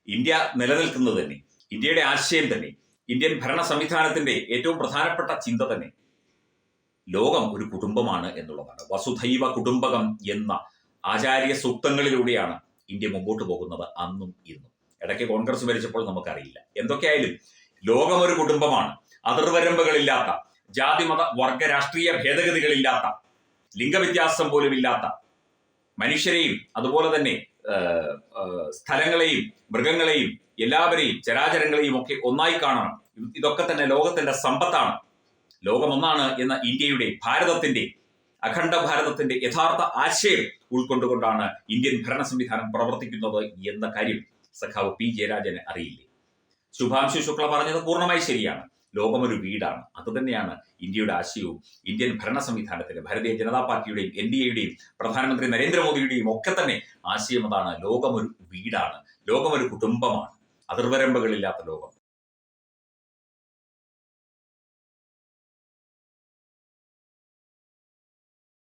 India നിലനിൽക്കുന്നത് തന്നെ, ഇന്ത്യയുടെ ആശയം തന്നെ, ഇന്ത്യൻ ഭരണ സംവിധാനത്തിന്റെ ഏറ്റവും പ്രധാനപ്പെട്ട ചിന്ത തന്നെ ലോകം ഒരു കുടുംബമാണ് എന്നുള്ളതാണ്. വസുധൈവ കുടുംബകം എന്ന ആചാര്യ സൂക്തങ്ങളിലൂടെയാണ് ഇന്ത്യ മുമ്പോട്ട് പോകുന്നത് അന്നും ഇന്നും. ഇടയ്ക്ക് കോൺഗ്രസ് ഭരിച്ചപ്പോൾ നമുക്കറിയില്ല. എന്തൊക്കെയായാലും ലോകം ഒരു കുടുംബമാണ്. അതിർവരമ്പുകളില്ലാത്ത, ജാതിമത വർഗ രാഷ്ട്രീയ ഭേദഗതികളില്ലാത്ത, ലിംഗവ്യത്യാസം പോലും ഇല്ലാത്ത മനുഷ്യരെയും അതുപോലെ തന്നെ സ്ഥലങ്ങളെയും മൃഗങ്ങളെയും എല്ലാവരെയും ചരാചരങ്ങളെയും ഒക്കെ ഒന്നായി കാണണം. ഇതൊക്കെ തന്നെ ലോകത്തിന്റെ സമ്പത്താണ്. ലോകമൊന്നാണ് എന്ന ഇന്ത്യയുടെ ഭാരതത്തിന്റെ അഖണ്ഡ ഭാരതത്തിന്റെ യഥാർത്ഥ ആശയം ഉൾക്കൊണ്ടുകൊണ്ടാണ് ഇന്ത്യൻ ഭരണ സംവിധാനം പ്രവർത്തിക്കുന്നത് എന്ന കാര്യം സഖാവ് പി ജയരാജന് അറിയില്ലേ? ശുഭാംശു ശുക്ല പറഞ്ഞത് പൂർണ്ണമായി ശരിയാണ്. ലോകമൊരു വീടാണ്. അതുതന്നെയാണ് ഇന്ത്യയുടെ ആശയവും. ഇന്ത്യൻ ഭരണ സംവിധാനത്തിന്റെ, ഭാരതീയ ജനതാ പാർട്ടിയുടെയും NDAയുടെയും പ്രധാനമന്ത്രി നരേന്ദ്രമോദിയുടെയും ഒക്കെ തന്നെ ആശയം അതാണ്. ലോകമൊരു വീടാണ്, ലോകമൊരു കുടുംബമാണ്, അതിർവരമ്പുകളില്ലാത്ത ലോകം.